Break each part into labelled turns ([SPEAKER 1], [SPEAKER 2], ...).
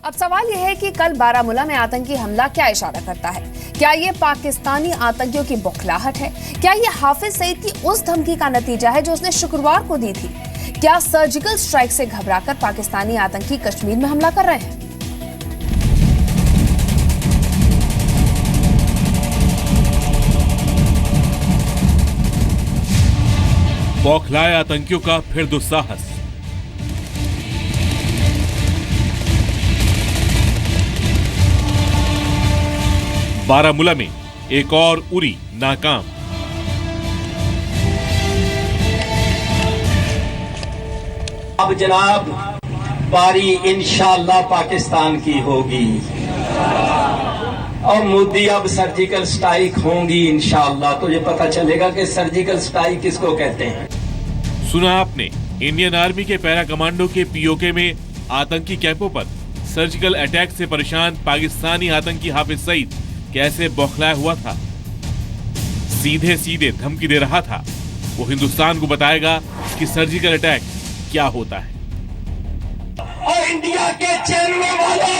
[SPEAKER 1] अब सवाल यह है कि कल बारामूला में आतंकी हमला क्या इशारा करता है? क्या ये पाकिस्तानी आतंकियों की बौखलाहट है? क्या ये हाफिज सईद की उस धमकी का नतीजा है जो उसने शुक्रवार को दी थी? क्या सर्जिकल स्ट्राइक से घबराकर पाकिस्तानी आतंकी कश्मीर में हमला कर रहे हैं?
[SPEAKER 2] बौखलाए आतंकियों का फिर दुस्साहस। बारामूला में एक और उरी नाकाम।
[SPEAKER 3] अब जनाब बारी इंशाअल्लाह पाकिस्तान की होगी और मोदी अब सर्जिकल स्ट्राइक होंगी इंशाअल्लाह, तो ये पता चलेगा कि सर्जिकल स्ट्राइक किसको कहते हैं।
[SPEAKER 2] सुना आपने, इंडियन आर्मी के पैरा कमांडो के पीओके में आतंकी कैंपों पर सर्जिकल अटैक से परेशान पाकिस्तानी आतंकी हाफिज सईद कैसे बौखलाया हुआ था। सीधे सीधे धमकी दे रहा था वो हिंदुस्तान को बताएगा कि सर्जिकल अटैक क्या होता है।
[SPEAKER 3] और इंडिया के चैनलों वालों,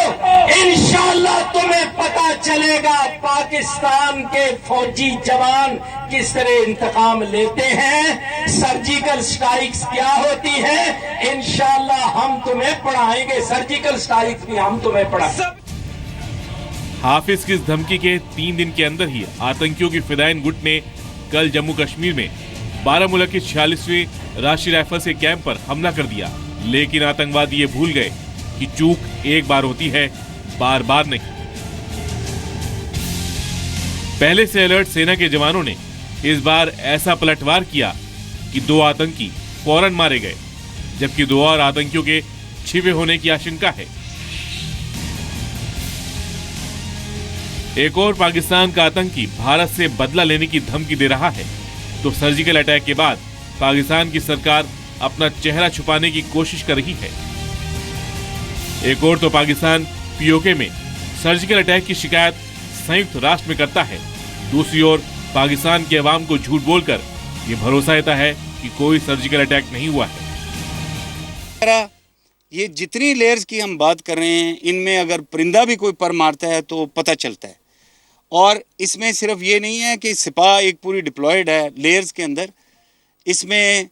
[SPEAKER 3] इंशाअल्लाह तुम्हें पता चलेगा पाकिस्तान के फौजी जवान किस तरह इंतकाम लेते हैं, सर्जिकल स्ट्राइक्स क्या होती है। इंशाअल्लाह हम तुम्हें पढ़ाएंगे, सर्जिकल स्ट्राइक्स भी हम तुम्हें पढ़ाएंगे।
[SPEAKER 2] हाफिज की इस धमकी के 3 दिन के अंदर ही आतंकियों की फिदायन गुट ने कल जम्मू कश्मीर में बारामूला के 46वें राष्ट्रीय राइफल के कैंप पर हमला कर दिया। लेकिन आतंकवादी ये भूल गए कि चूक एक बार होती है, बार बार नहीं। पहले से अलर्ट सेना के जवानों ने इस बार ऐसा पलटवार किया कि 2 आतंकी फौरन मारे गए, जबकि 2 और आतंकियों के छिपे होने की आशंका है। एक और पाकिस्तान का आतंकी भारत से बदला लेने की धमकी दे रहा है, तो सर्जिकल अटैक के बाद पाकिस्तान की सरकार अपना चेहरा छुपाने की कोशिश कर रही है। एक और तो पाकिस्तान पीओके में सर्जिकल अटैक की शिकायत संयुक्त राष्ट्र में करता है, दूसरी ओर पाकिस्तान के अवाम को झूठ बोलकर ये भरोसा देता है कि कोई सर्जिकल अटैक नहीं हुआ है।
[SPEAKER 4] ये जितनी लेयर्स की हम बात कर रहे हैं, इनमें अगर परिंदा भी कोई पर मारता है तो पता चलता है। और इसमें सिर्फ ये नहीं है कि सिपाह एक पूरी डिप्लॉयड है लेयर्स के अंदर, इसमें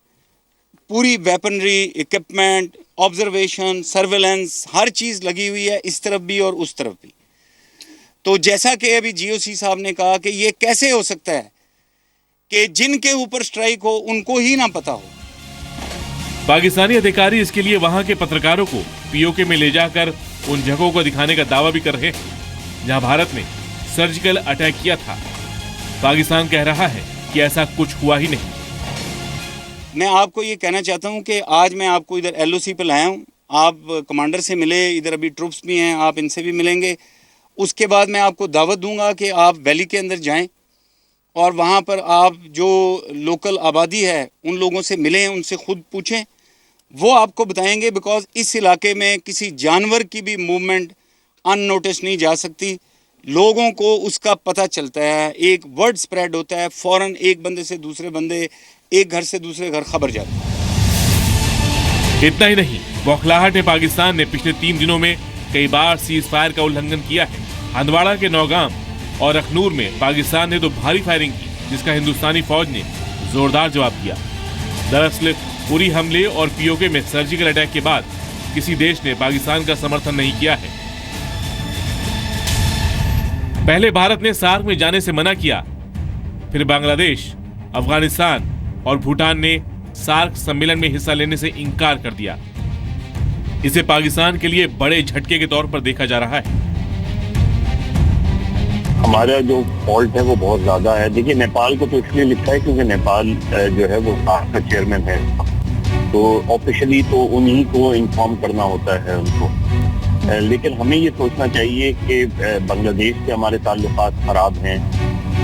[SPEAKER 4] पूरी वेपनरी, इक्विपमेंट, ऑब्जर्वेशन, सर्वेलेंस, हर चीज़ लगी हुई है, इस तरफ भी और उस तरफ भी। तो जैसा कि अभी जीओसी साहब ने कहा कि ये कैसे हो सकता है कि जिनके ऊपर स्ट्राइक हो उनको ही ना पता हो।
[SPEAKER 2] पाकिस्तानी अधिकारी इसके लिए वहां के पत्रकारों को पीओके में ले जाकर उन जगहों को दिखाने का दावा भी कर रहे हैं जहां भारत ने सर्जिकल अटैक किया था। पाकिस्तान कह रहा है कि ऐसा कुछ हुआ ही नहीं।
[SPEAKER 4] मैं आपको ये कहना चाहता हूँ कि आज मैं आपको इधर एलओसी पे लाया हूँ, आप कमांडर से मिले, इधर अभी ट्रुप्स भी हैं, आप इनसे भी मिलेंगे। उसके बाद मैं आपको दावत दूंगा कि आप वैली के अंदर जाएं और वहाँ पर आप जो लोकल आबादी है उन लोगों से मिलें, उनसे खुद पूछें, वो आपको बताएंगे। बिकॉज इस इलाके में किसी जानवर की भी मूवमेंट अननोटिस नहीं जा सकती। लोगों को उसका पता चलता है, एक वर्ड स्प्रेड होता है, फौरन एक बंदे से दूसरे बंदे, एक घर से दूसरे घर खबर जाती है।
[SPEAKER 2] इतना ही नहीं, बौखलाहट पाकिस्तान ने पिछले 3 दिनों में कई बार सीज फायर का उल्लंघन किया है। हंदवाड़ा के नौगाम और अखनूर में पाकिस्तान ने तो भारी फायरिंग की, जिसका हिंदुस्तानी फौज ने जोरदार जवाब दिया। दरअसल उरी हमले और पीओके में सर्जिकल अटैक के बाद किसी देश ने पाकिस्तान का समर्थन नहीं किया है। पहले भारत ने सार्क में जाने से मना किया, फिर बांग्लादेश, अफगानिस्तान और भूटान ने सार्क सम्मेलन में हिस्सा लेने से इनकार कर दिया। इसे पाकिस्तान के लिए बड़े झटके के तौर पर देखा जा रहा है।
[SPEAKER 5] हमारा जो फॉल्ट है वो बहुत ज्यादा है। देखिए, नेपाल को तो इसलिए लिखा है क्योंकि नेपाल जो है वो सार्क का चेयरमैन है, तो ऑफिशियली तो उन्हीं को इन्फॉर्म करना होता है उनको। लेकिन हमें ये सोचना चाहिए कि बांग्लादेश से हमारे ताल्लुकात खराब हैं,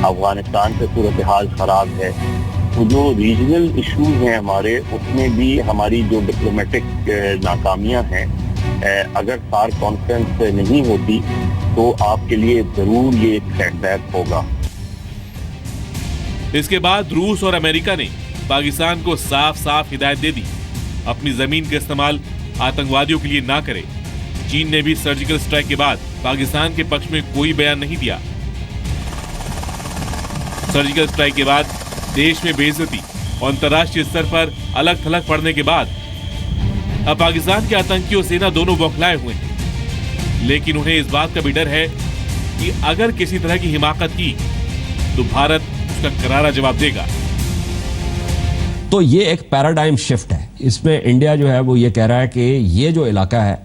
[SPEAKER 5] अफगानिस्तान से सूरत हाल खराब है, तो जो रीजनल इश्यूज हैं हमारे, उसमें भी हमारी जो डिप्लोमेटिक नाकामियां हैं, अगर सार्क कॉन्फ्रेंस नहीं होती तो आपके लिए जरूर ये एक सेटबैक होगा।
[SPEAKER 2] इसके बाद रूस और अमेरिका ने पाकिस्तान को साफ साफ हिदायत दे दी, अपनी जमीन का इस्तेमाल आतंकवादियों के लिए ना करे। चीन ने भी सर्जिकल स्ट्राइक के बाद पाकिस्तान के पक्ष में कोई बयान नहीं दिया। सर्जिकल स्ट्राइक के बाद देश में बेइज्जती और अंतर्राष्ट्रीय स्तर पर अलग थलग पड़ने के बाद अब पाकिस्तान के आतंकी और सेना दोनों बौखलाए हुए हैं। लेकिन उन्हें इस बात का भी डर है कि अगर किसी तरह की हिमाकत की तो भारत उसका करारा जवाब देगा।
[SPEAKER 6] तो ये एक पैराडाइम शिफ्ट है। इसमें इंडिया जो है वो ये कह रहा है कि ये जो इलाका है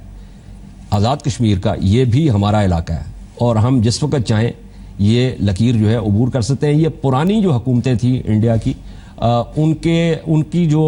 [SPEAKER 6] आज़ाद कश्मीर का, ये भी हमारा इलाका है और हम जिस वक्त चाहें ये लकीर जो है अबूर कर सकते हैं। ये पुरानी जो हुकूमतें थी इंडिया की, उनकी जो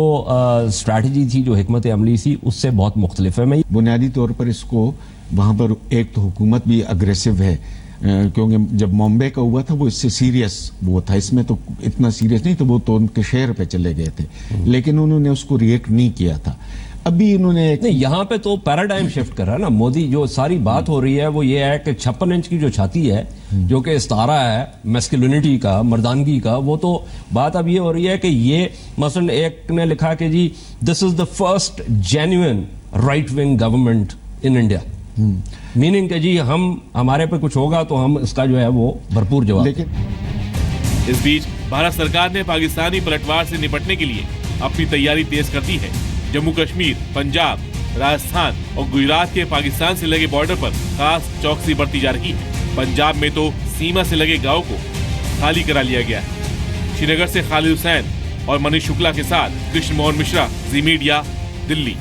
[SPEAKER 6] स्ट्रैटेजी थी, जो हिकमत अमली थी, उससे बहुत मुख्तलिफ है। मैं
[SPEAKER 7] बुनियादी तौर पर इसको वहाँ पर एक तो हुकूमत भी अग्रेसिव है, क्योंकि जब बॉम्बे का हुआ था वो इससे सीरियस वो था, इसमें तो इतना सीरियस नहीं, तो वो तो उनके शहर पे चले गए थे, लेकिन उन्होंने उसको रिएक्ट नहीं किया था। अभी इन्होंने
[SPEAKER 6] नहीं, यहाँ पे तो पैराडाइम शिफ्ट कर रहा है ना मोदी। जो सारी बात हो रही है वो ये है कि 56 इंच की जो छाती है, जो कि इस्तारा है मैस्कुलिनिटी का, मर्दानगी का, वो तो बात अब ये हो रही है कि ये मसलन एक ने लिखा कि जी this is the first genuine right wing government in India, meaning कि जी हमारे पे कुछ होगा तो हम इसका जो है वो भरपूर जवाब।
[SPEAKER 7] लेकिन
[SPEAKER 2] इस बीच भारत सरकार ने पाकिस्तानी पलटवार से निपटने के लिए अपनी तैयारी तेज कर दी है। जम्मू कश्मीर, पंजाब, राजस्थान और गुजरात के पाकिस्तान से लगे बॉर्डर पर खास चौकसी बरती जा रही है। पंजाब में तो सीमा से लगे गांव को खाली करा लिया गया है। श्रीनगर से खालिद हुसैन और मनीष शुक्ला के साथ कृष्ण मोहन मिश्रा, जी मीडिया, दिल्ली।